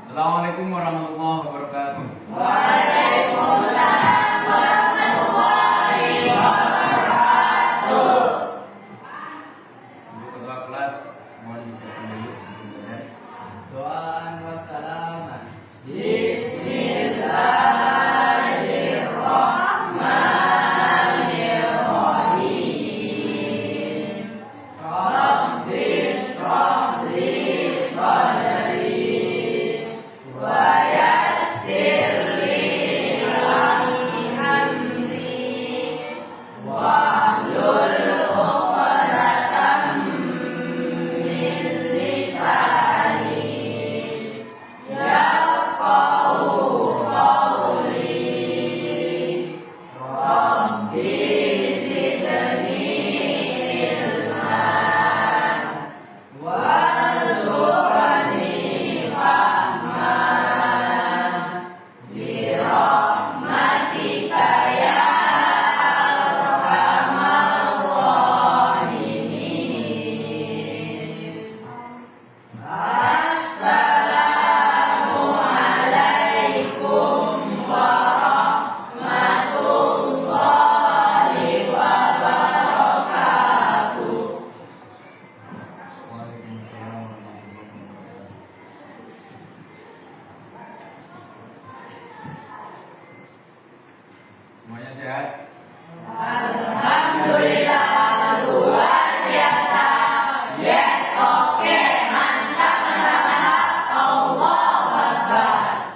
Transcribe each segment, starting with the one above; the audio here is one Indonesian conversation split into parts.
Assalamualaikum warahmatullahi wabarakatuh. Waalaikumsalam warahmatullahi wabarakatuh. Untuk ketua kelas mohon disiapkan dulu sebelumnya. Doaan wassalaman. Bismillahirrahmanirrahim. Rabbi shrah li sadri wa yassir li amri wahlul 'uqdatam min lisani yafqahu qawli. Rabbi zidni ilman warzuqni fahman birahmatika ya arhamar rahimin. Assalamualaikum warahmatullahi wabarakatuh. Waalaikumsalam warahmatullahi wabarakatuh. Semuanya sehat? Alhamdulillah luar biasa. Yes, oke, mantap, mantap, mantap. Allahu Akbar.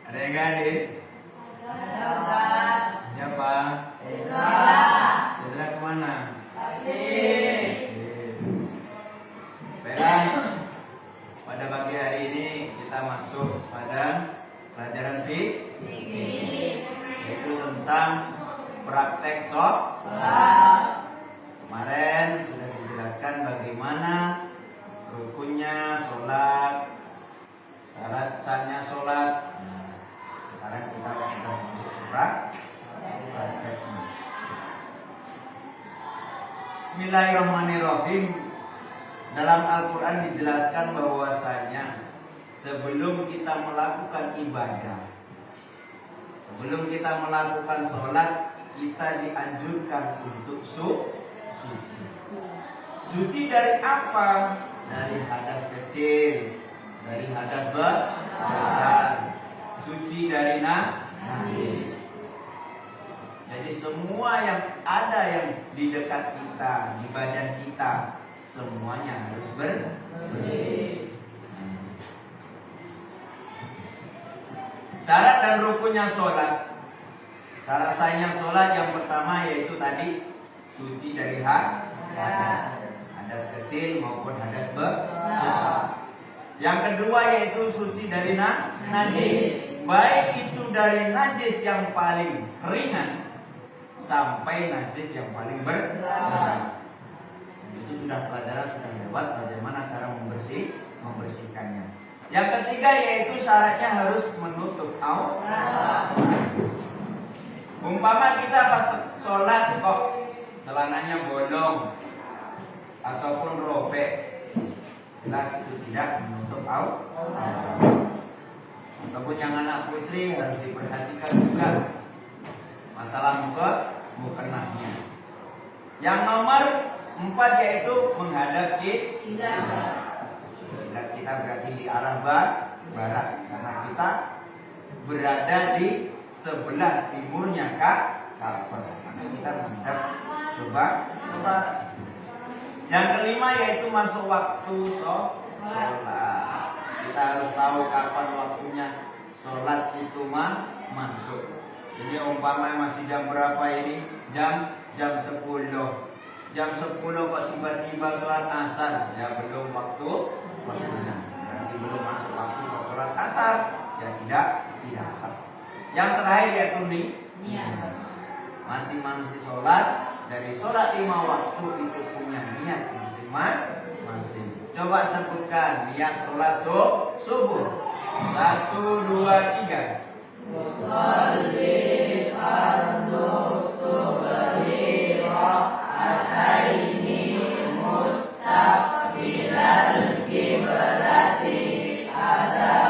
Ada yang nggak hadir? Ada Ustaz. Siapa? Isra. Isra kemana? Sakit. Baiklah, pada pagi hari ini kita masuk pada pelajaran fikih, yaitu tentang praktek Salat. Kemarin sudah dijelaskan bagaimana rukunnya sholat, syarat sahnya sholat. Nah, sekarang kita sudah masuk ke prakteknya. Bismillahirrahmanirrahim. Dalam Al-Quran dijelaskan bahwasanya sebelum kita melakukan ibadah, sebelum kita melakukan sholat, kita dianjurkan untuk suci. Suci dari apa? Dari hadas kecil, dari hadas besar, suci dari najis. Jadi semua yang ada yang di dekat kita, di badan kita, semuanya harus bersih. Syarat dan rukunnya sholat. Syarat sahnya sholat yang pertama yaitu tadi suci dari hadas kecil maupun hadas besar. Yang kedua yaitu suci dari najis, baik itu dari najis yang paling ringan sampai najis yang paling berat. Itu sudah pelajaran sudah lewat bagaimana cara membersihkannya. Yang ketiga yaitu syaratnya harus menutup aurat. Umpama kita pas sholat kok celananya bolong ataupun robek, jelas itu tidak menutup aurat. Ataupun yang anak putri harus diperhatikan juga masalah mukenahnya. Yang nomor 4 yaitu menghadap kiblat. Kita berarti di arah barat karena kita berada di sebelah timurnya Ka'bah. Maka kita menghadap ke barat. Yang kelima yaitu masuk waktu sholat. Kita harus tahu kapan waktunya sholat itu masuk. Jadi umpama masih jam berapa ini? Jam 10. Jam 10 kok tiba-tiba sholat asar, ya belum waktunya. Berarti belum masuk waktu sholat asar, ya tidak sah. Yang terakhir yaitu masing-masing sholat dari sholat 5 waktu itu punya niat masing-masing. Coba sebutkan niat sholat subuh. 1, 2, 3. Usolli fardu subhi raka'ataini mustaqbilal qiblati ada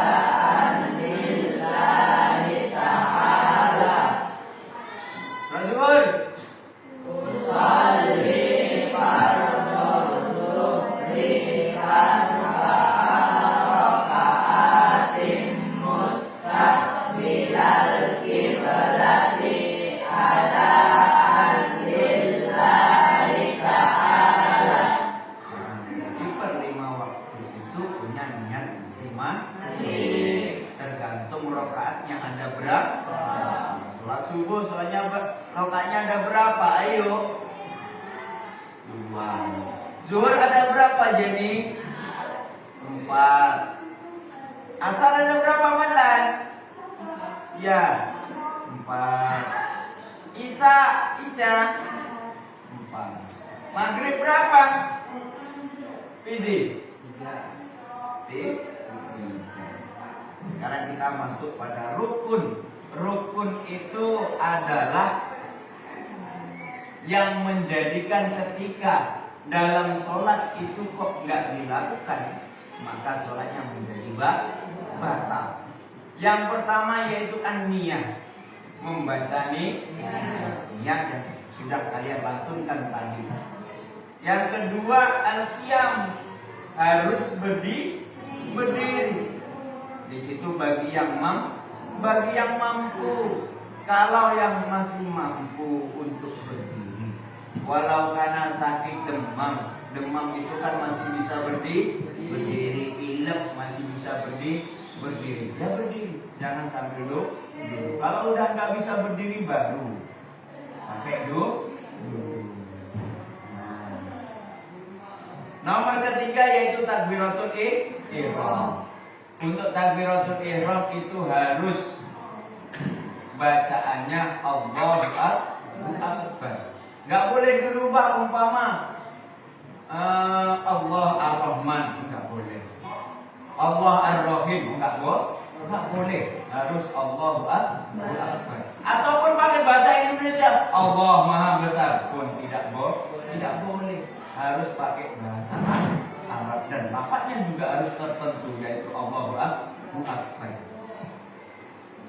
itu punya niat masing-masing. Masih. Tergantung rakaatnya ada berapa. Sholat subuh sholatnya rakaatnya ada berapa? Ayo. 2. Zuhur ada berapa Jenny? 4. Asar ada berapa Malan? Ya, 4. Ica 4. Maghrib berapa? Fizi? 3. Sekarang kita masuk pada rukun. Rukun itu adalah yang menjadikan ketika dalam sholat itu kok nggak dilakukan, maka sholatnya menjadi batal. Yang pertama yaitu an-niyah, membaca niat yang sudah kalian lantunkan tadi. Yang kedua al-qiyam, harus berdiri. Di situ bagi yang mampu. Kalau yang masih mampu untuk berdiri, walau karena sakit demam itu kan masih bisa berdiri, pilek masih bisa berdiri. Ya berdiri, jangan sambil duduk. Kalau udah nggak bisa berdiri baru pakai duduk. Nomor ketiga yaitu takbiratul ihram. Untuk takbiratul ihram itu harus bacaannya Allahu Akbar. Nggak boleh dirubah umpama Allah Ar-Rahman, nggak boleh. Allah Ar-Rahim, nggak boleh. Harus Allahu Akbar. Ataupun pakai bahasa Indonesia Allah Maha Besar pun tidak boleh. Harus pakai bahasa Arab dan lafadznya juga harus tertentu, yaitu Allahu Akbar.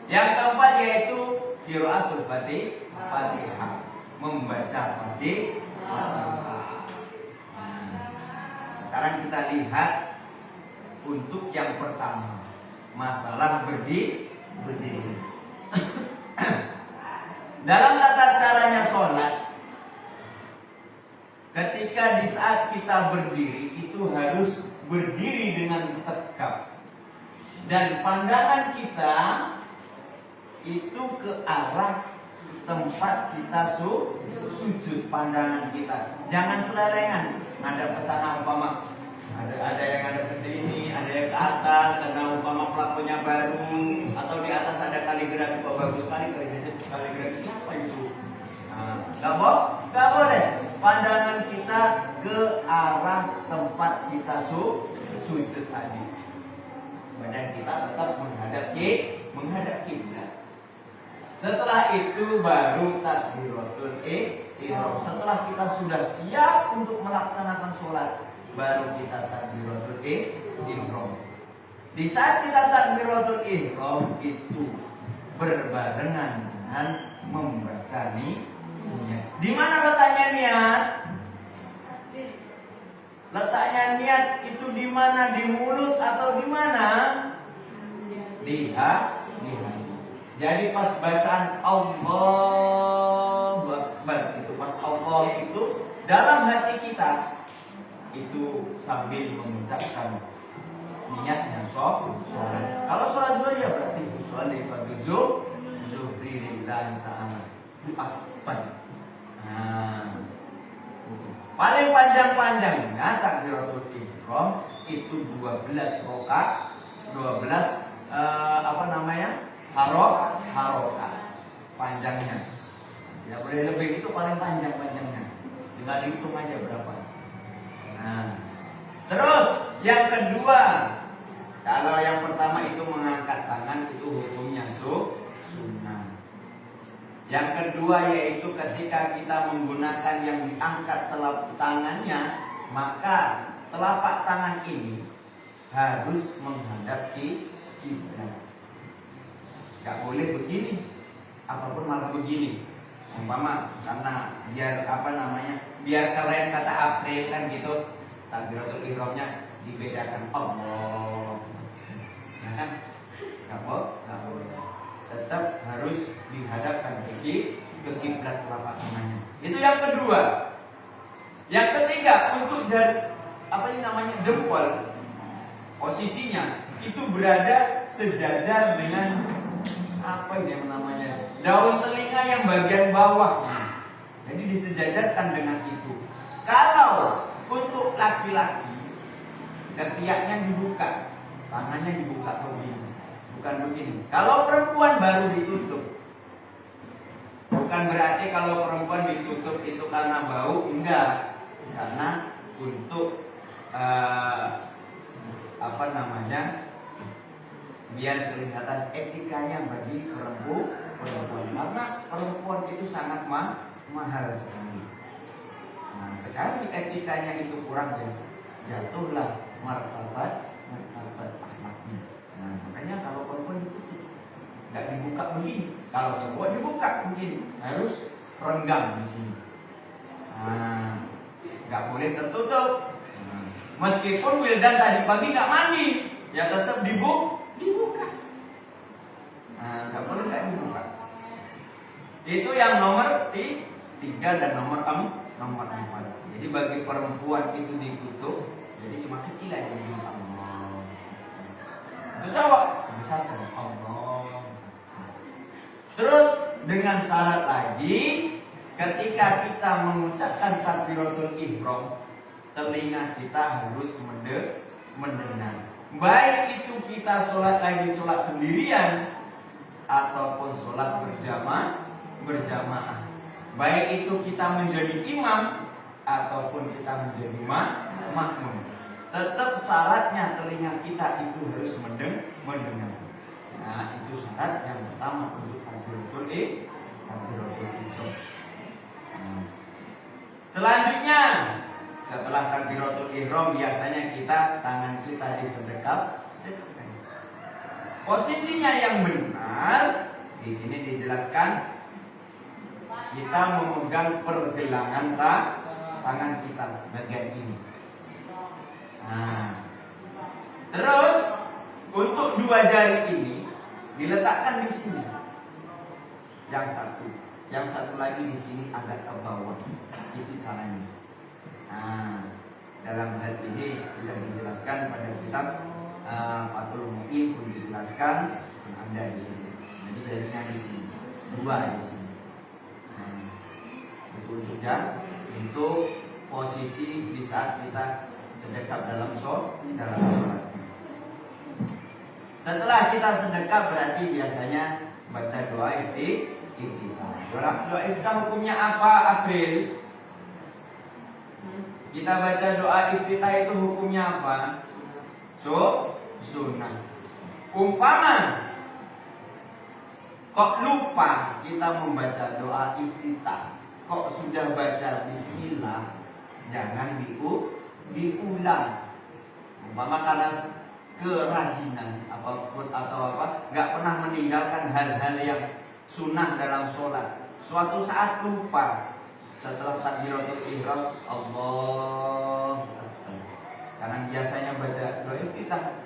Yang keempat yaitu qiraatul Fatihah, membaca Fatihah. Sekarang kita lihat untuk yang pertama, masalah berdiri. Dalam tata caranya sholat, ketika di saat kita berdiri itu harus berdiri dengan tegap, dan pandangan kita itu ke arah tempat kita sujud. Pandangan kita jangan selelengan. Ada pesanan umpama ada yang ada ke sini, ada yang ke atas karena umpama pelakunya baru, atau di atas ada kaligrafi bagus sekali kaligrafi siapa itu? Nggak boleh. Pandangan kita ke arah tempat kita sujud tadi. Badan kita tetap menghadap kiblat. Setelah itu baru takbiratul ihram. Setelah kita sudah siap untuk melaksanakan sholat, baru kita takbiratul ihram. Di saat kita takbiratul ihram itu berbarengan dengan membaca niat. Di mana letaknya niat? Letaknya niat itu di mana? Di mulut atau di mana? Di hati. Jadi pas bacaan Allahu Akbar itu, pas Allah itu dalam hati kita itu sambil mengucapkan niatnya sholat. Kalau sholat zuhur ya berarti usolli fardhu zuhri lillahi ta'ala. Akbar. Nah, paling panjang-panjangnya takbiratul ihram itu 12 rakaat, 12 harokat panjangnya. Ya boleh lebih, itu paling panjangnya. Tinggal dihitung aja berapa. Nah, terus yang kedua, kalau yang pertama itu mengangkat tangan itu hukumnya sunnah. Yang kedua yaitu ketika kita menggunakan yang diangkat telapak tangannya, maka telapak tangan ini harus menghadap kiblat. Gak boleh begini, apapun malah begini. Umpama karena biar biar keren kata April kan gitu, takbiratul ihramnya dibedakan Allah. Nah kan, gak boleh. Tetap harus dihadapkan ke kiblat telapak tangannya. Itu yang kedua. Yang ketiga untuk jempol. posisinya itu berada sejajar dengan apa ini namanya, daun telinga yang bagian bawahnya. Jadi disejajarkan dengan itu. Kalau untuk laki-laki, ketiaknya dibuka, tangannya dibuka begini, bukan begini. Kalau perempuan baru ditutup. Bukan berarti kalau perempuan ditutup itu karena bau, enggak. Karena untuk biar kelihatan etikanya bagi perempuan. Karena perempuan itu sangat mahal sekali. Nah, sekali etikanya itu kurang, ya jatuhlah martabat akhlaknya. Nah, makanya kalau perempuan ditutup, nggak dibuka begini. Kalau cowok dibuka begini, harus renggang di sini. Nah, nggak boleh tertutup. Nah, meskipun Wildan tadi pagi nggak mandi, ya tetap dibuka. Nah, nggak boleh nggak dibuka. Itu yang nomor 3 dan nomor 4. Jadi bagi perempuan itu ditutup, jadi cuma kecil aja dibuka. Untuk cowok besar Allah. Terus dengan syarat lagi, ketika kita mengucapkan takbiratul ihram, telinga kita harus mendengar. Baik itu kita sholat sendirian ataupun sholat berjamaah. Baik itu kita menjadi imam ataupun kita menjadi makmum. Tetap syaratnya telinga kita itu harus mendengar. Nah, itu syarat yang pertama untuk takbiratul ihram. Selanjutnya, setelah takbiratul ihram biasanya tangan kita disedekapkan. Posisinya yang benar di sini dijelaskan, kita memegang pergelangan tangan kita bagian ini. Nah, terus untuk 2 jari ini diletakkan di sini. Yang satu lagi di sini agak ke bawah. Itu caranya. Nah, dalam hal ini sudah dijelaskan pada kitab Fathul Mu'in pun dijelaskan, ada di sini. Jadi jadinya di sini, 2 di sini. Nah, itu untuk posisi di saat kita sedekap dalam sholat. Setelah kita sedekap berarti biasanya baca doa iftitah. Doa iftitah hukumnya apa, April? Kita baca doa iftitah itu hukumnya apa? Sunnah. Umpama kok lupa kita membaca doa iftitah, kok sudah baca bismillah, jangan diulang. Umpama karena kerajinan atau nggak pernah meninggalkan hal-hal yang sunnah dalam sholat, suatu saat lupa setelah takbiratul ihram Allah, karena biasanya baca doa iftitah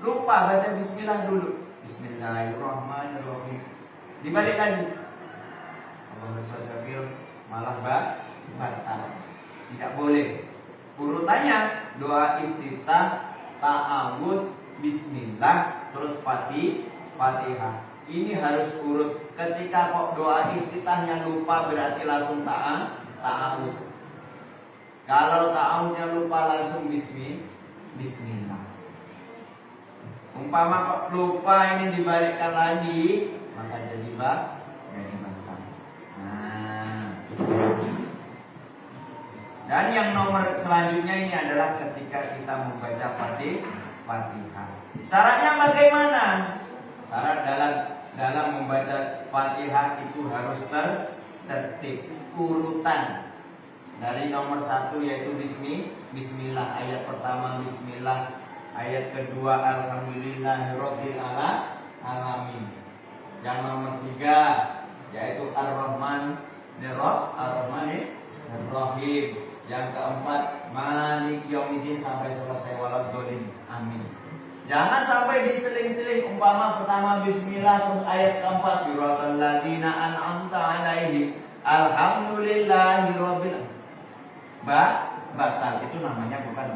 lupa baca bismillah dulu, bismillahirrahmanirrahim, dibalik lagi Allahu akbar, malah batal. Tidak boleh. Urutannya doa iftitah, ta'awuz, bismillah, terus Fatihah. Ini harus urut. Ketika kok doa iftitahnya lupa berarti langsung ta'awuz. Kalau ta'awuznya lupa langsung bismillah. Umpama kok lupa ini dibalikkan lagi, maka jadi batal. Nah. Dan yang nomor selanjutnya ini adalah ketika kita membaca Fatihah. Syaratnya bagaimana? Syarat dalam membaca Fatihah itu harus tertib urutan. Dari nomor 1 yaitu bismillah, ayat pertama bismillah, ayat kedua alhamdulillahirabbil alamin. Yang nomor 3 yaitu ar-rahmanir-rahim. Yang keempat Malik Yaumiddin sampai selesai waladhdallin. Amin. Jangan sampai diseling-seling. Umpama pertama bismillah terus ayat keempat siratal ladzina an'amta 'alaihim alhamdulillahirabbil batal. Itu namanya bukan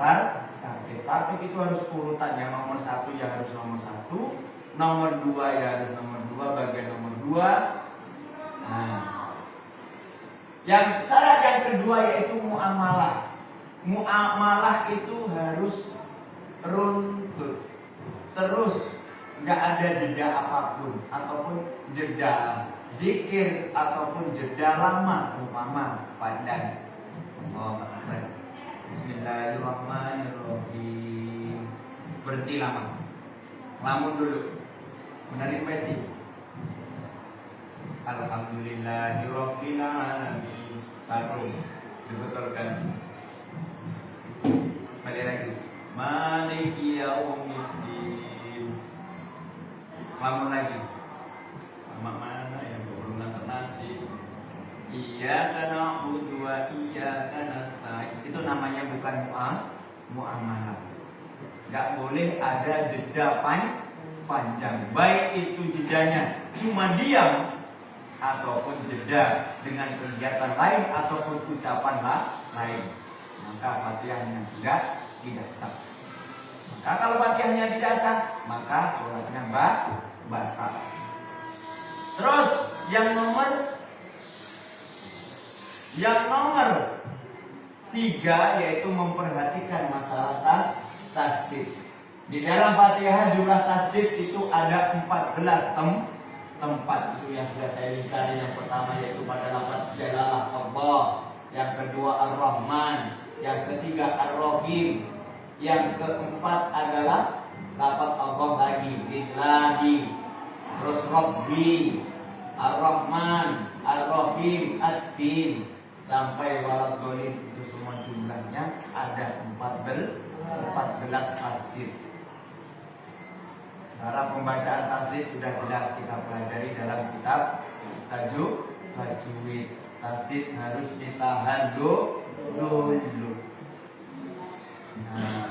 Tapi itu harus urutan. Yang nomor 1 ya harus nomor 1, nomor 2 ya harus nomor 2, bagian nomor 2. Nah, yang syarat yang kedua yaitu muamalah. Muamalah itu harus runtut, terus nggak ada jeda apapun, ataupun jeda zikir, ataupun jeda lama, umpama pandan. Bismillahirrahmanirrahim. Berhenti lama, lamun dulu, menerima sih. Alhamdulillahirabbil alamin. Satu, dibetulkan. Balik lagi. Maliki yaumiddin. Lamun lagi. Lama mana yang belum nonton nasi? Iyyaka na'budu wa iyyaka nasta'in. Itu namanya bukan muamalah. Enggak boleh ada jeda panjang. Baik itu jedanya cuma diam ataupun jeda dengan kegiatan lain ataupun ucapan lain. Maka Fatihahnya tidak sah. Maka kalau Fatihahnya tidak sah, maka sholatnya batal. Terus yang nomor 3 yaitu memperhatikan masalah tasdid. Di dalam Fatihah jumlah tasdid itu ada 14 tempat. Itu yang sudah saya lihat. Yang pertama yaitu pada lafaz jalalah Allah, yang kedua Ar-Rahman, yang ketiga Ar-Rahim, yang keempat adalah lafaz Allah lagi, billahi, terus Rabbi, Ar-Rahman, Ar-Rahim, Ad-Din, sampai waladhdallin. Itu semua jumlahnya ada 14 tasdid. Cara pembacaan tasdid sudah jelas kita pelajari dalam kitab tajwid. Tasdid harus ditahan dulu. Nah,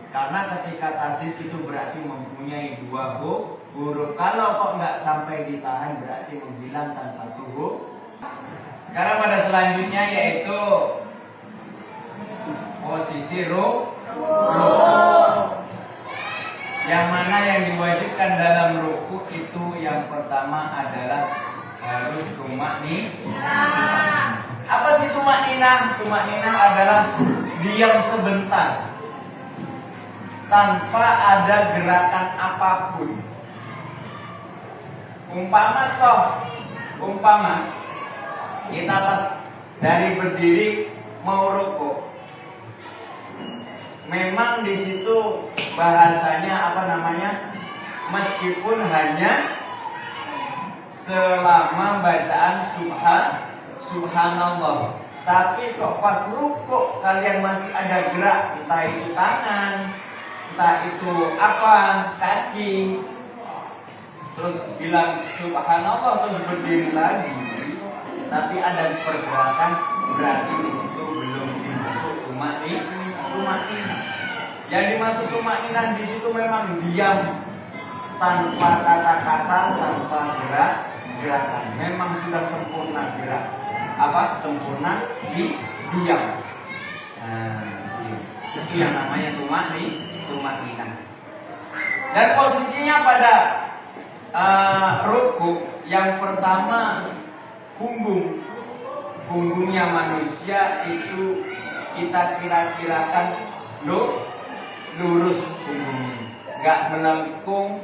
karena ketika tasdid itu berarti mempunyai 2 huruf. Kalau kok nggak sampai ditahan berarti menghilangkan 1 huruf. Sekarang pada selanjutnya yaitu posisi rukuk. Yang mana yang diwajibkan dalam rukuk itu yang pertama adalah harus tumakninah. Apa sih tumakninah? Tumakninah adalah diam sebentar tanpa ada gerakan apapun. Umpama kita pas dari berdiri mau rukuk, memang di situ bahasanya meskipun hanya selama bacaan subhanallah, tapi kok pas rukuk kalian masih ada gerak, entah itu tangan, entah itu kaki, terus bilang subhanallah terus berdiri lagi, tapi ada pergerakan, berarti di situ belum dimasuk tumakninah. Yang dimasuk tumakninah di situ memang diam, tanpa kata-kata, tanpa gerakan. Memang sudah sempurna gerak. Sempurna diam. Nah, itu yang namanya tumakninah. Dan posisinya pada rukuk yang pertama punggungnya manusia itu kita kira-kirakan lurus punggungnya, nggak melengkung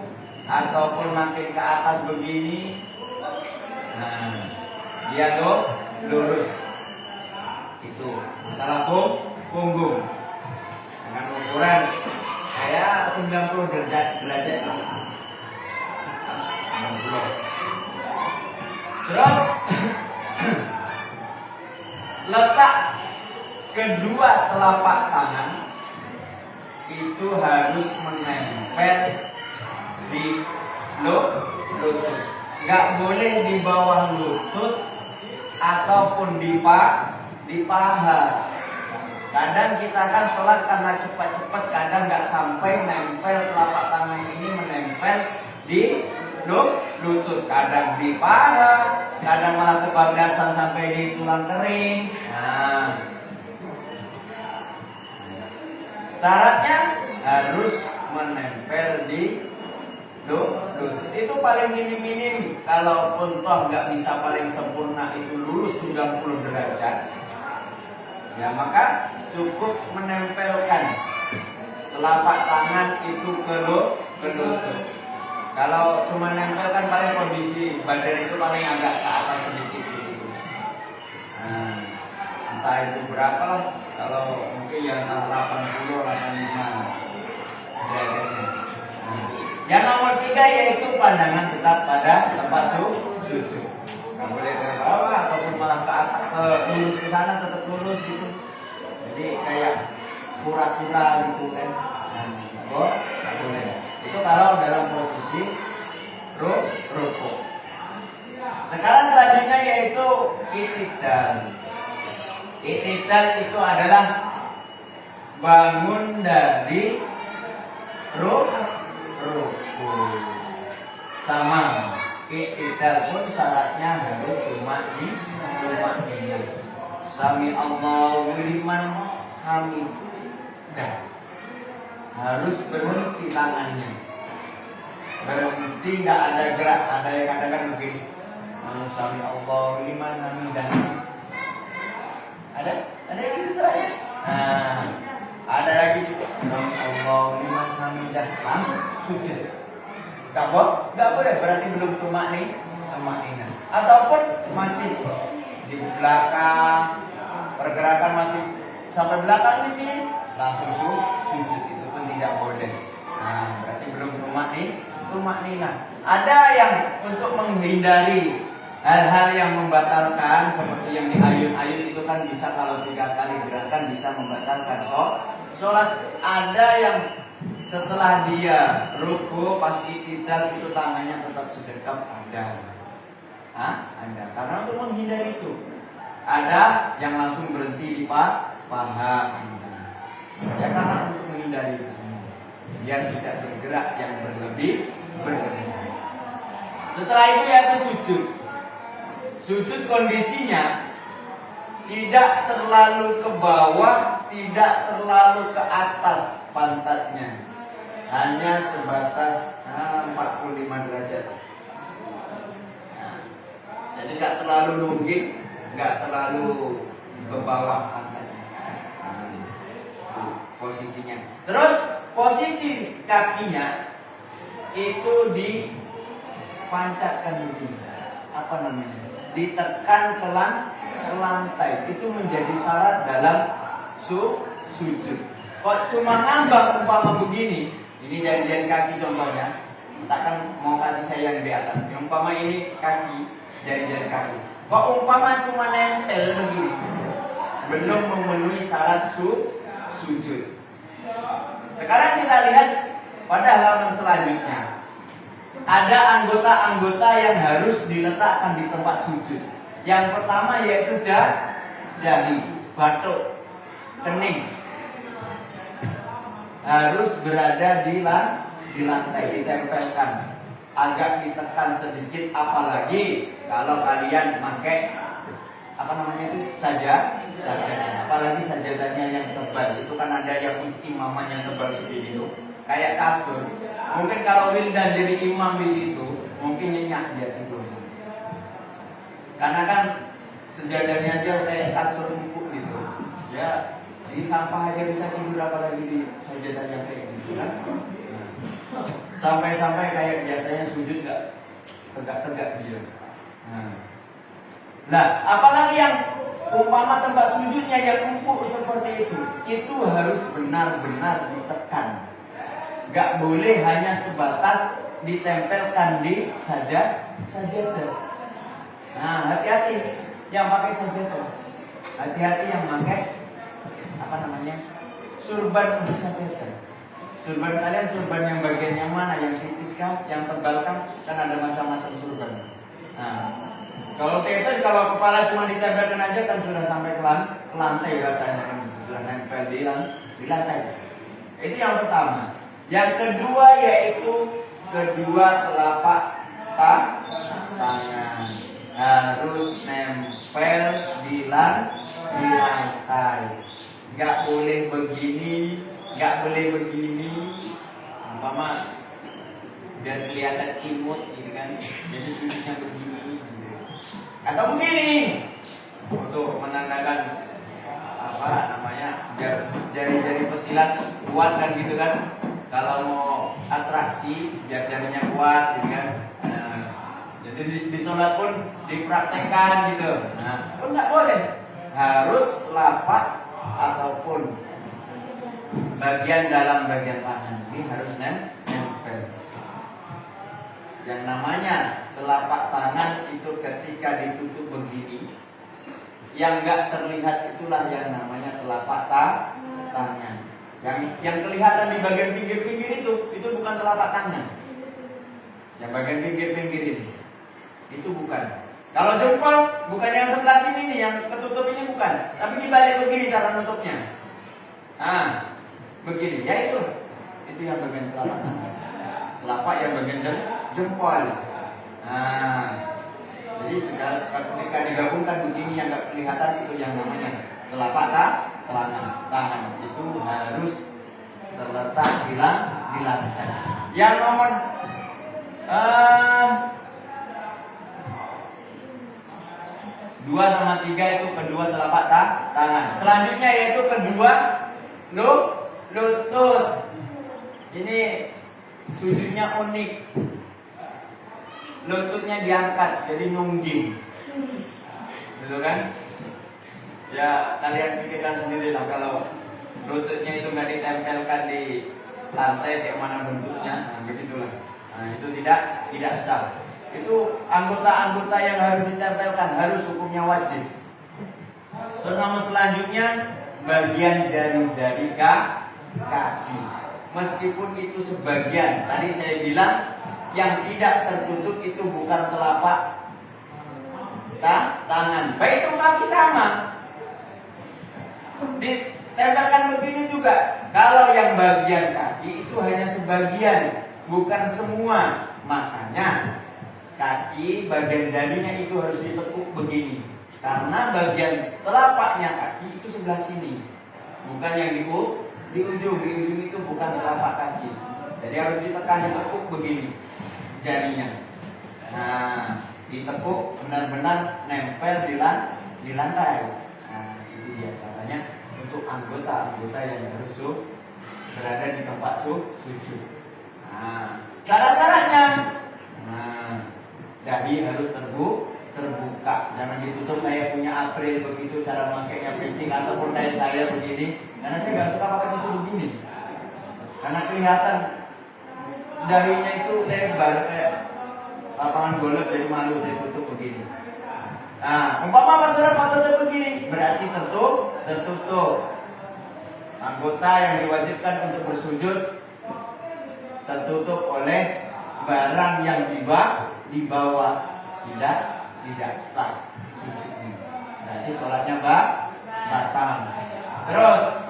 ataupun makin ke atas begini. Nah, dia lurus. Itu masalah punggung dengan ukuran kayak 90 derajat lah. 90. Terus letak kedua telapak tangan itu harus menempel di lutut. Nggak boleh di bawah lutut ataupun di paha. Kadang kita kan sholat karena cepat-cepat, kadang nggak sampai nempel telapak tangan ini menempel di lutut, kadang di paha, kadang malah kebablasan sampai di tulang kering. Nah, syaratnya harus menempel di lutut. Itu paling minim-minim. Kalaupun toh nggak bisa paling sempurna itu lurus 90 derajat, ya maka cukup menempelkan telapak tangan itu ke lutut. Kalau cuma nempel kan paling kondisi badan itu paling agak ke atas sedikit gitu. Nah, entah itu berapa lah. Kalau mungkin ya 80, 85 derajatnya. Yang nomor 3 yaitu pandangan tetap pada tempat sujud. Nggak boleh ke bawah ataupun malah ke atas, lurus ke sana tetap lurus gitu. Jadi kayak pura-pura gitu kan. Nggak boleh. Itu kalau dalam posisi ruku. Sekarang selanjutnya yaitu i'tidal. I'tidal itu adalah bangun dari ruku. Sama i'tidal pun syaratnya harus tumakninah. Sami Allahu liman hamidah. Harus berhenti tangannya. Berhenti, nggak ada gerak. Ada yang katakan begini, Sami Allahu liman hamidah. Ada yang gitu soalnya. Nah, ada lagi Sami Allahu liman hamidah. Langsung sujud. Nggak boleh, berarti belum tumakninah. Ataupun masih di belakang, pergerakan masih sampai belakang di sini, langsung sujud, itu pun tidak boleh. Nah, berarti belum tumakninah. Ada yang untuk menghindari hal-hal yang membatalkan seperti yang di ayun-ayun itu kan bisa kalau 3 kali gerakan bisa membatalkan sholat. Ada yang setelah dia ruku pas i'tidal itu tangannya tetap sedekap, ada. Karena untuk menghindari itu. Ada yang langsung berhenti di paha. Ya karena untuk menghindari itu semua. Biar tidak bergerak yang berlebih. Setelah itu yaitu sujud. Sujud kondisinya tidak terlalu ke bawah, tidak terlalu ke atas pantatnya. Hanya sebatas 45 derajat. Nah, jadi nggak terlalu nungging, nggak terlalu ke bawah pantatnya. Posisinya. Terus posisi kakinya itu dipancatkan begini. Apa namanya? Ditekan ke lantai. Itu menjadi syarat dalam sujud. Kok cuma ngambang umpama begini, ini jari-jari kaki contohnya. Misalkan mau kaki saya yang di atas. Umpama ini kaki, jari-jari kaki. Kok umpama cuma nempel begini, belum memenuhi syarat sujud. Sekarang kita lihat pada halaman selanjutnya. Ada anggota-anggota yang harus diletakkan di tempat sujud. Yang pertama yaitu dahi, batuk, kening. Harus berada di lantai, ditempelkan. Agak ditekan sedikit, apalagi kalau kalian pakai sajadah. Apalagi sajadahnya yang tebal. Itu kan ada yang imaman yang tebal segini tuh, kayak kasur. Mungkin kalau Wildan jadi imam di situ, mungkin nyenyak dia tidur. Karena kan sejadahnya aja kayak kasur empuk gitu. Ya, di sampah aja bisa tidur, apalagi di sajadahnya kayak gitu kan. Sampai-sampai kayak biasanya sujud gak tegak-tegak dia. Nah, apalagi yang umpama tempat sujudnya yang empuk seperti itu harus benar-benar ditekan. Gak boleh hanya sebatas ditempelkan di sajadah. Nah, hati-hati yang pakai sajadah. Hati-hati yang pakai surban untuk sajadah. Surban kalian surban yang bagian yang mana? Yang tipis kah? Yang tebal kah? Kan ada macam-macam surban. Nah, kalau tetes, kalau kepala cuma ditempelkan aja kan sudah sampai ke lantai rasanya kan, sudah nempel di lantai. Itu yang pertama. Yang kedua yaitu kedua telapak tangan harus nempel di lantai. Gak boleh begini, gak boleh begini, umpama biar kelihatan imut gitu kan, jadi sudutnya begini gitu. Atau begini untuk menandakan apa namanya jari-jari pesilat kuat kan gitu kan. Kalau mau atraksi biar jarinya kuat gitu kan. Nah, jadi di sholat pun dipraktekkan gitu. Nah, pun nggak boleh, harus telapak ataupun bagian dalam bagian tangan ini harus nempel. Yang namanya telapak tangan itu ketika ditutup begini, yang nggak terlihat itulah yang namanya telapak tangan. Yang kelihatan di bagian pinggir-pinggir itu bukan telapak tangan. Yang bagian pinggir-pinggir itu bukan. Kalau jempol bukan yang sebelah sini nih, yang ketutup ini bukan, tapi dibalik begini cara nutupnya. Nah, begini, ya itu yang bagian telapak tangan. Telapak yang bagian jempol. Nah, jadi ketika digabungkan begini yang nggak kelihatan itu yang namanya telapak tangan itu harus terletak di lantai. Yang nomor 2 sama 3 itu kedua telapak tangan. Selanjutnya yaitu kedua lutut. Ini sujudnya unik. Lututnya diangkat jadi nungging. Gitu kan? Ya kalian pikirkan sendiri lah kalau lututnya itu nggak ditempelkan di lantai kayak mana bentuknya, nah, begitulah. Nah, itu tidak sah. Itu anggota-anggota yang harus ditempelkan, harus hukumnya wajib. Terus nomor selanjutnya bagian jari-jari kaki. Meskipun itu sebagian, tadi saya bilang yang tidak tertutup itu bukan telapak tangan. Baik itu kaki sama. Ditempelkan begini juga. Kalau yang bagian kaki itu hanya sebagian, bukan semua. Makanya kaki bagian jarinya itu harus ditekuk begini. Karena bagian telapaknya kaki itu sebelah sini, bukan yang di ujung. Di ujung itu bukan telapak kaki. Jadi harus ditekuk begini jarinya. Nah, ditekuk benar-benar nempel di lantai. Nah, itu dia caranya untuk anggota-anggota yang harus berada di tempat sujud. Nah, cara-caranya. Nah, dahi harus terbuka, jangan ditutup kayak punya April begitu cara memakainya pecing, ataupun kayak saya begini. Karena saya nggak suka pakai baju begini, karena kelihatan dahinya itu lebar kayak lapangan golf, jadi malu saya tutup begini. Nah, umpama pas surat tutup begini, berarti tertutup. Anggota yang diwajibkan untuk bersujud tertutup oleh barang yang dibawa tidak sah sujudnya. Berarti sholatnya batal. Terus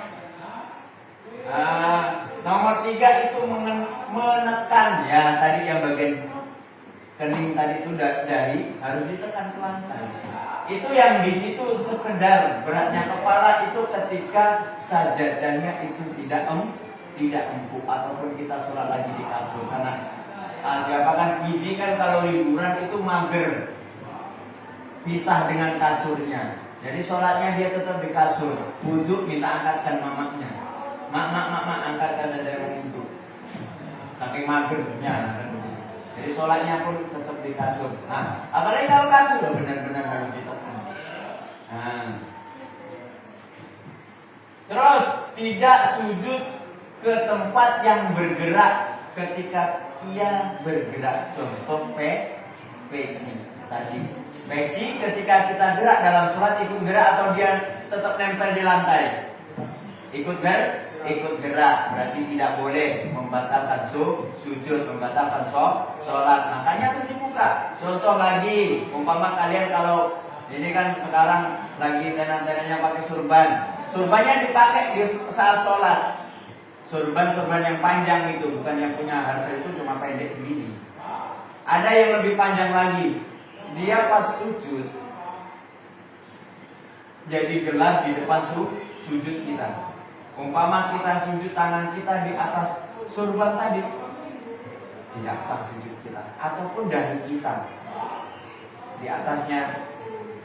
nomor 3 itu menekan. Ya tadi yang bagian kening tadi itu dahi harus ditekan ke lantai. Itu yang di situ sekedar beratnya kepala itu ketika sajadahnya itu tidak empuk ataupun kita sholat lagi di kasur. Karena siapa kan biji kan kalau liburan itu mager, pisah dengan kasurnya. Jadi sholatnya dia tetap di kasur. Wudhu minta angkatkan mamaknya. Mak angkatkan saja yang wudhu. Saking magernya. Jadi sholatnya pun tetap di kasur. Nah, apalagi kalau kasur benar-benar harus ditekan. Nah. Terus tidak sujud ke tempat yang bergerak ketika ia bergerak. Contoh peci tadi. Peci ketika kita gerak dalam sholat ikut gerak atau dia tetap nempel di lantai? Ikut gerak, berarti tidak boleh membatalkan sujud, membatalkan sholat. Makanya harus dibuka. Contoh lagi, umpama kalian kalau ini kan sekarang lagi tenan-tenannya pakai surban. Surbannya dipakai di saat sholat. Surban yang panjang itu, bukan yang punya harsa itu cuma pendek segini. Ada yang lebih panjang lagi. Dia pas sujud jadi gelar di depan sujud kita. Umpama kita sujud, tangan kita di atas surban tadi, tidak sah sujud kita, ataupun dahi kita di atasnya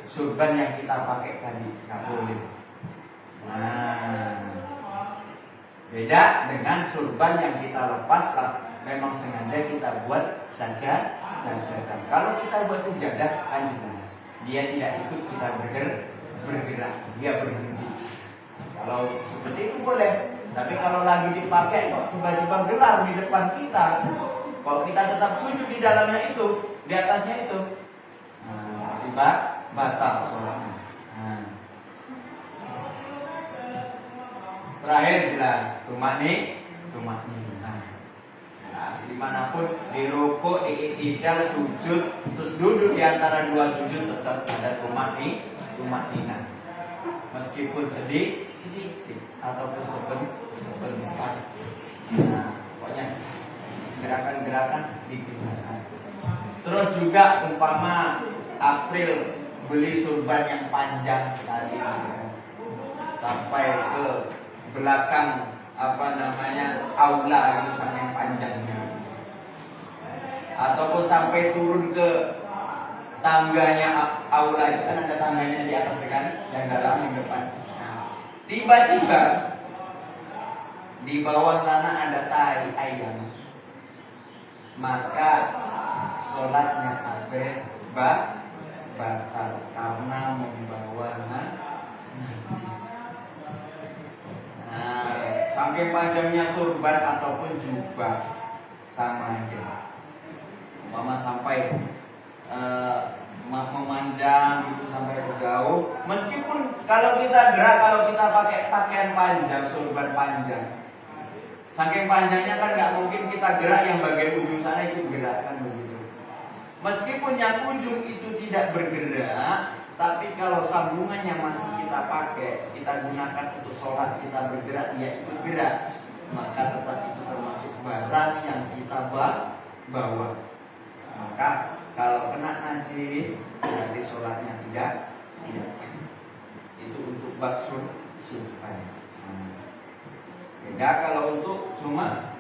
surban yang kita pakai tadi, nggak boleh. Nah, beda dengan surban yang kita lepas lah, memang sengaja kita buat saja sajadah. Kalau kita buat sajadah kan jelas dia tidak ikut kita bergerak, dia berhenti. Kalau seperti itu boleh. Tapi kalau lagi dipakai kok tiba-tiba gelar di depan kita, kalau kita tetap sujud di dalamnya itu, di atasnya itu, tiba batal sholatnya. Terakhir jelas tumakninah. Dimanapun di rukuk, di i'tidal, sujud, terus duduk di antara dua sujud tetap ada tumakninah. Meskipun sedikit ataupun sebentar. Nah, pokoknya gerakan-gerakan digunakan. Terus juga umpama April beli surban yang panjang sekali sampai ke belakang aula itu sampai panjangnya, ataupun sampai turun ke tangganya aula itu kan ada tangganya di atas kan, yang dalam yang depan. Tiba-tiba di bawah sana ada tai ayam, maka sholatnya batal karena membawa najis. Sampai panjangnya surban ataupun jubah sama aja. Mama sampai memanjang itu sampai jauh. Meskipun kalau kita gerak, kalau kita pakai pakaian panjang, surban panjang, saking panjangnya kan nggak mungkin kita gerak yang bagian ujung sana itu gerak kan begitu. Meskipun yang ujung itu tidak bergerak, tapi kalau sambungannya masih kita pakai, kita gunakan untuk sholat, kita bergerak, dia ikut gerak, maka tetap itu termasuk barang yang kita bawa. Maka kalau kena najis, berarti sholatnya tidak sah. Itu untuk bab surban. Beda kalau untuk cuma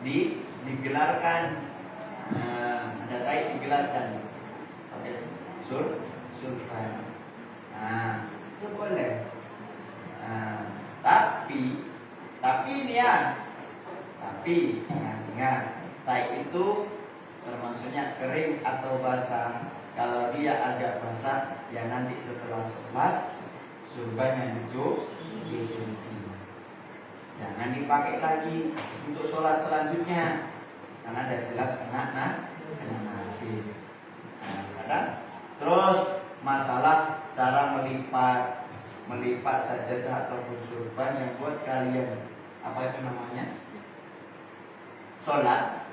digelarkan, ada tai digelarkan pakai surban. Itu boleh. Tapi ini ya, ingat, tai itu termasuknya kering atau basah. Kalau dia agak basah, ya nanti setelah sholat surban yang dicuci. Jangan dipakai lagi untuk sholat selanjutnya, karena ada jelas kena najis. Terus masalah cara melipat sajadah atau surban yang buat kalian apa itu namanya? Sholat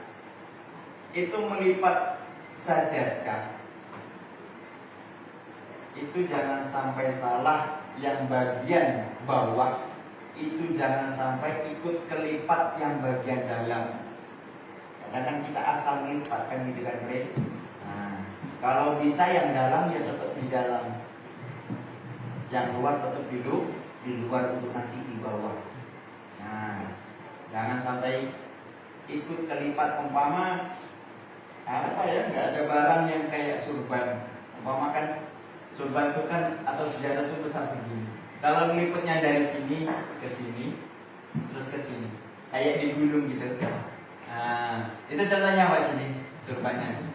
itu melipat sajadah itu jangan sampai salah, yang bagian bawah itu jangan sampai ikut kelipat yang bagian dalam. Karena kan kita asal melipat kan gitu kan, kalau bisa yang dalam ya tetap di dalam, yang luar tetap di luar untuk nanti di bawah. Jangan sampai ikut kelipat. Umpama nggak ada barang yang kayak surban. Umpama kan surban itu kan atau sejadah itu besar segini. Kalau melipatnya dari sini ke sini, terus ke sini, kayak di gunung gitu. Itu contohnya apa sini surbannya.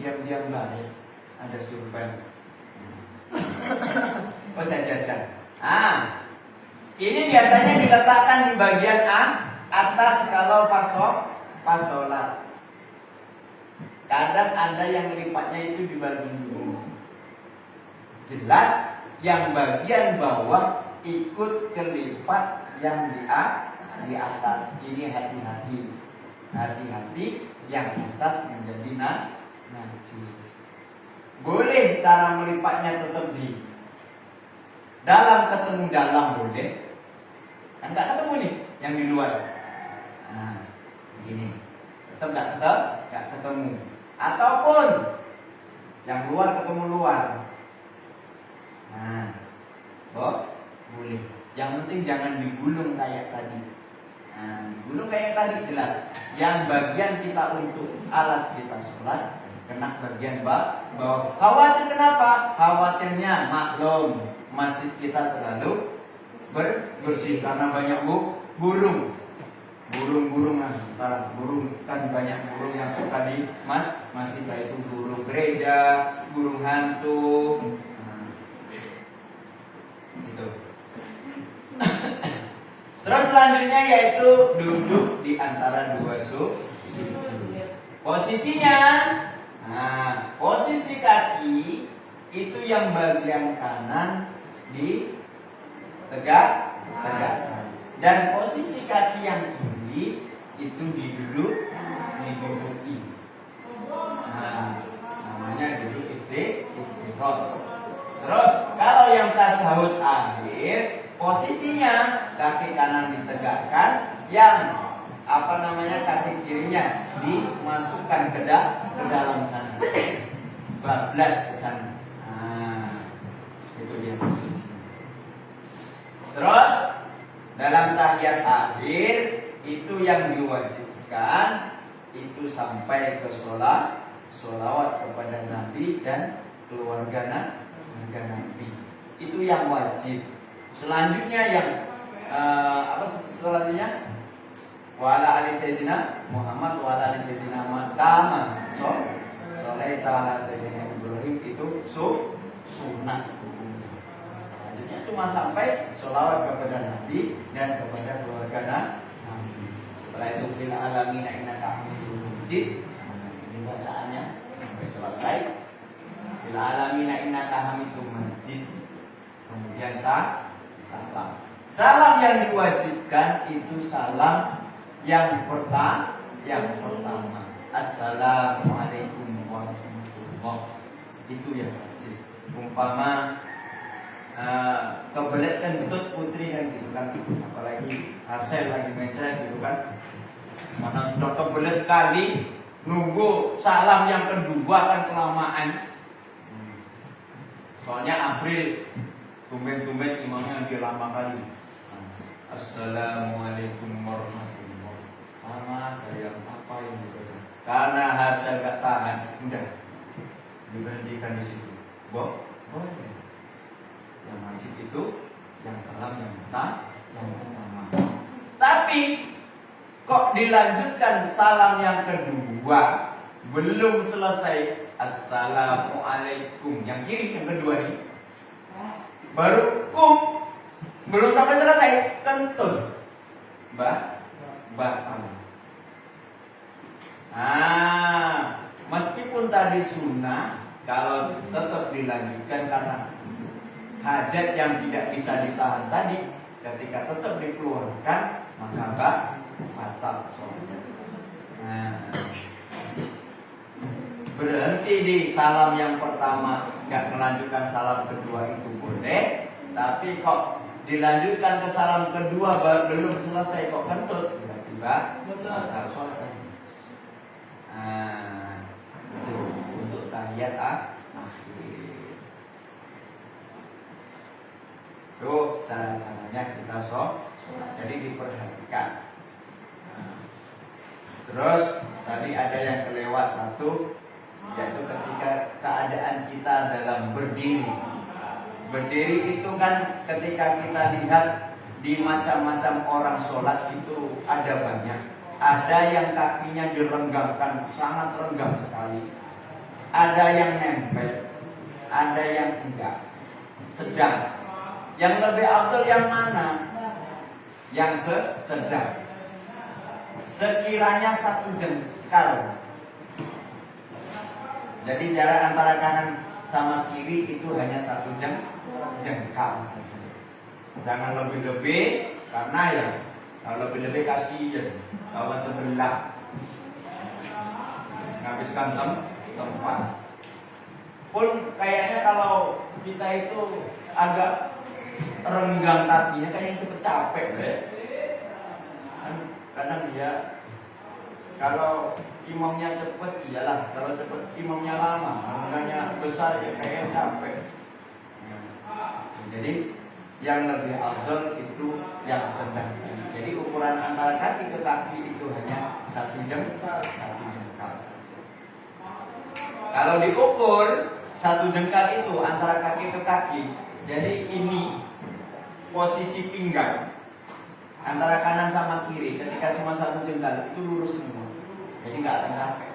Diam-diam lah ya, ada surban. Sajadah. Ini biasanya diletakkan di bagian atas kalau pas sholat. Kadang ada yang lipatnya itu di bagian bawah. Jelas yang bagian bawah ikut kelipat yang di atas. Ini hati-hati yang atas menjadi najis. Boleh cara melipatnya tetap di dalam, ketemu dalam boleh. Kan nggak ketemu nih yang di luar. Begini tetap nggak ketemu. Ataupun yang luar ketemu luar. Boleh. Yang penting jangan digulung kayak tadi. Nah, digulung kayak tadi jelas. Yang bagian kita untuk alat kita sholat kena bagian bawah. Khawatir kenapa? Khawatirnya maklum masjid kita terlalu bersih karena banyak burung. Burung kan banyak burung yang suka di masjid, itu burung gereja, burung hantu. Nah, gitu. Terus selanjutnya yaitu duduk di antara dua sujud. Posisinya, nah, posisi kaki itu yang bagian kanan di tegak. Dan posisi kaki yang kiri itu diduduki. Nah, namanya duduk iftirosh. Terus kalau yang tasyahud akhir, posisinya kaki kanan ditegakkan, yang kaki kirinya dimasukkan ke dalam sana, bablas ke sana. Nah, itu dia posisi. Terus dalam tahiyat akhir itu yang diwajibkan itu sampai ke sholawat kepada Nabi dan keluarga Nabi. Itu yang wajib. Selanjutnya yang selanjutnya wala ali sayyidina Muhammad wala ali sayyidina Muhammad sholai ta'ala sayyidina Ibrahim itu sunnah. Selanjutnya cuma sampai sholawat kepada Nabi dan kepada keluarga Nabi. Setelah itu bil alamin innaka hamidum majid. Ini bacaannya sampai selesai. Bil alamin innaka hamidum majid. Kemudian salam. Salam yang diwajibkan itu salam yang pertama. Assalamualaikum warahmatullahi wabarakatuh. Itu yang wajib. Umpama kebelet kan betul putri kan gitu kan, apalagi Arsel lagi mencret gitu kan, mana sudah kebelet kali nunggu salam yang kedua kan kelamaan. Soalnya April tumben imamnya lebih lama kali. Assalamualaikum warahmatullahi wabarakatuh. Lama kayak apa yang dibaca? Karena Arsel gak tahan, udah diberhentikan di situ. Boleh. Yang wajib itu yang salam yang pertama. Tapi kok dilanjutkan salam yang kedua belum selesai assalamualaikum yang kiri yang kedua ini baru belum sampai selesai kentut batal. Meskipun tadi sunnah, kalau tetap dilanjutkan karena hajat yang tidak bisa ditahan tadi, ketika tetap dikeluarkan maka batal sholatnya. Berhenti di salam yang pertama, nggak melanjutkan salam kedua itu boleh, tapi kok dilanjutkan ke salam kedua belum selesai kok kentut, tiba-tiba batal sholatnya. Itu untuk tahiyat akhir. Itu cara-caranya kita sholat. Jadi diperhatikan. Terus tadi ada yang kelewat satu, yaitu ketika keadaan kita dalam berdiri. Berdiri itu kan ketika kita lihat di macam-macam orang sholat itu ada banyak. Ada yang kakinya direnggangkan, sangat renggang sekali. Ada yang nempel, ada yang enggak, sedang. Yang lebih afdal yang mana? Yang sedang. Sekiranya 1 jengkal. Jadi jarak antara kanan sama kiri itu hanya 1 jengkal saja. Jangan lebih-lebih, karena ya kalau lebih-lebih kasihan lawan sebelah. Ngabiskan tempat. Pun kayaknya kalau kita itu agak renggang kakinya kayaknya cepet capek deh. Kadang dia kalau imamnya cepet iyalah, kalau cepet imamnya lama, renggangnya besar ya kayaknya capek. Jadi yang lebih afdal itu yang sedang. Jadi ukuran antara kaki ke kaki itu hanya 1 jengkal saja. Kalau diukur 1 jengkal itu antara kaki ke kaki, jadi ini posisi pinggang antara kanan sama kiri ketika cuma 1 jengkal itu lurus semua, jadi nggak akan capek.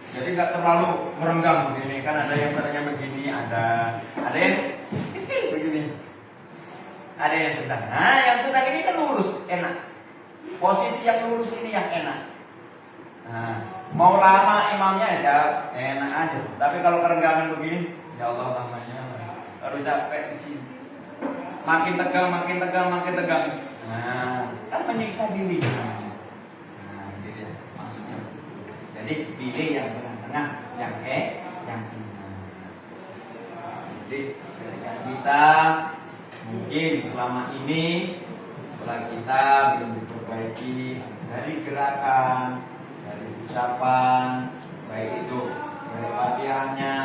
Jadi nggak terlalu merenggang begini, kan ada yang caranya begini, ada yang kecil begini, ada yang sedang. Nah, yang sedang ini kan lurus, enak. Posisi yang lurus ini yang enak. Nah, mau lama imamnya aja enak aja. Tapi kalau kerenggangan begini, ya Allah namanya baru capek di sini. Makin tegang, makin tegang, makin tegang. Nah, kan menyiksa diri. Nah, gitu ya maksudnya. Jadi pilih yang tengah-tengah, yang yang tengah. Jadi ketika kita mungkin selama ini sholat kita belum diperbaiki dari gerakan, dari ucapan, baik itu dari fatihahnya,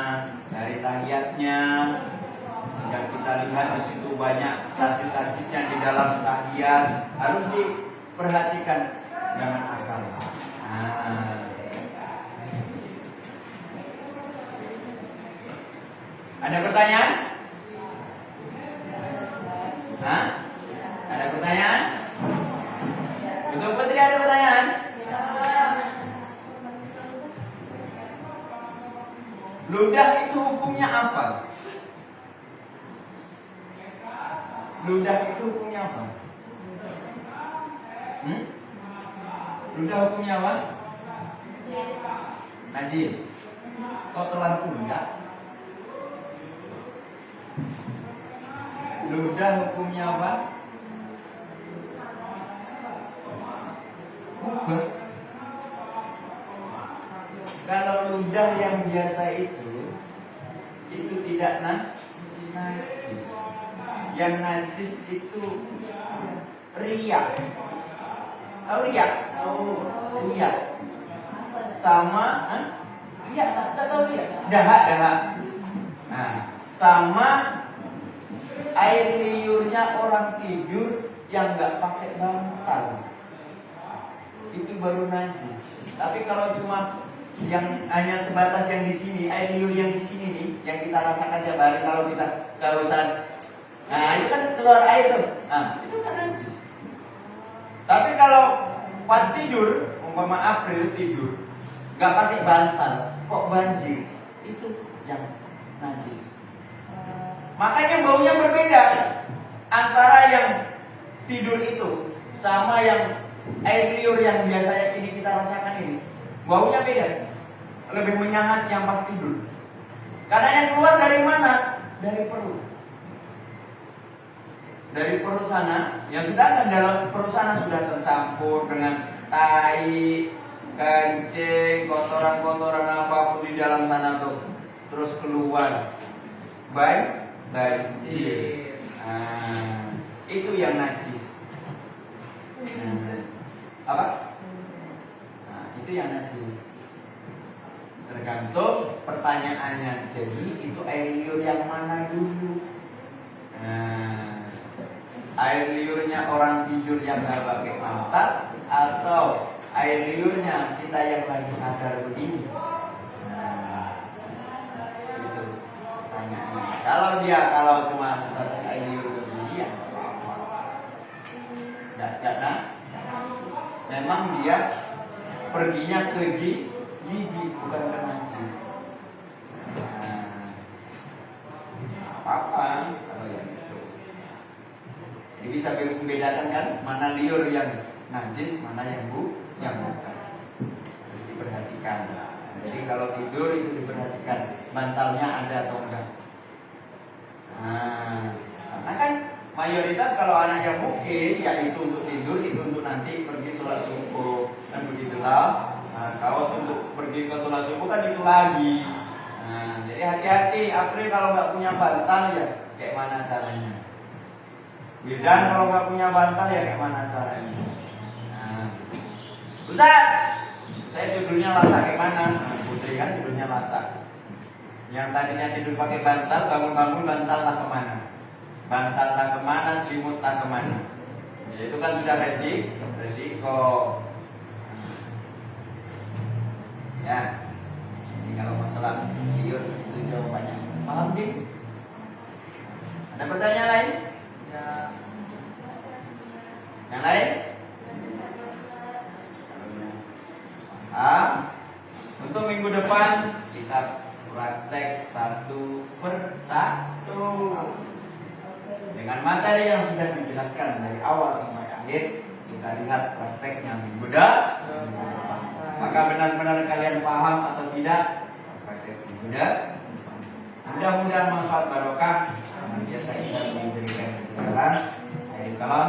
dari tahiyatnya, yang kita lihat di situ banyak tasbih-tasbihnya di dalam tahiyat harus diperhatikan, jangan asal. Ada pertanyaan? Hah? Ada pertanyaan? Betul Putri, ada pertanyaan? Ludah itu hukumnya apa? Ludah itu hukumnya apa? Ludah hukumnya apa? Najis. Kotoran pundak. Ludah hukumnya apa? Mubah. Kalau ludah yang biasa itu tidak najis. Yang najis itu riak. Tahu riak? Riak. Sama, riak tak tahu riak? Dahak. Nah, sama air liurnya orang tidur yang nggak pakai bantal, itu baru najis. Tapi kalau cuma yang hanya sebatas yang di sini, air liur yang di sini nih, yang kita rasakan tiap hari kalau kita keharusan, nah itu kan keluar air tuh, nah itu kan najis. Tapi kalau pas tidur, umpama April tidur, nggak pakai bantal, kok banjir, itu yang najis. Makanya baunya berbeda antara yang tidur itu sama yang air liur yang biasanya ini kita rasakan ini. Baunya beda, lebih menyengat yang pas tidur. Karena yang keluar dari mana? Dari perut. Dari perut sana, yang sedangkan dalam perut sana sudah tercampur dengan tai, kencing, kotoran-kotoran apapun di dalam sana tuh, terus keluar. Banjir. Nah, itu yang najis. Apa? Nah, itu yang najis. Tergantung pertanyaannya. Jadi itu air liur yang mana dulu? Nah, air liurnya orang tidur yang nggak pakai mata, atau air liurnya kita yang lagi sadar begini? Kalau cuma sebatas air liur begini ya tidak, memang dia perginya ke jijik bukan ke najis. Apa kalau yang itu? Jadi bisa membedakan kan mana liur yang najis, mana yang bukan. Harus diperhatikan. Jadi kalau tidur itu diperhatikan bantalnya ada atau enggak. Karena kan mayoritas kalau anak yang mungkin ya itu untuk tidur, itu untuk nanti pergi sholat subuh dan begitulah. Kalau untuk pergi ke sholat subuh kan itu lagi. Jadi hati-hati, April kalau nggak punya bantal ya kayak mana caranya. Wildan kalau nggak punya bantal ya kayak mana caranya. Ustaz, saya tidurnya lasak kayak mana? Putri kan tidurnya lasak. Yang tadinya tidur pakai bantal, bangun-bangun bantallah kemana? Bantallah kemana, selimutlah kemana? Ya, itu kan sudah resiko. Ya, ini kalau masalah tidur itu jawabannya. Paham sih? Ada pertanyaan lain? Ya. Yang lain? Untuk minggu depan kita praktek 1/1 dengan materi yang sudah dijelaskan dari awal sampai akhir. Kita lihat prakteknya minggu depan. Maka benar-benar kalian paham atau tidak praktek minggu depan. Mudah-mudahan manfaat barokah. Seperti biasa kita memberikan kesempatan. Saya paham.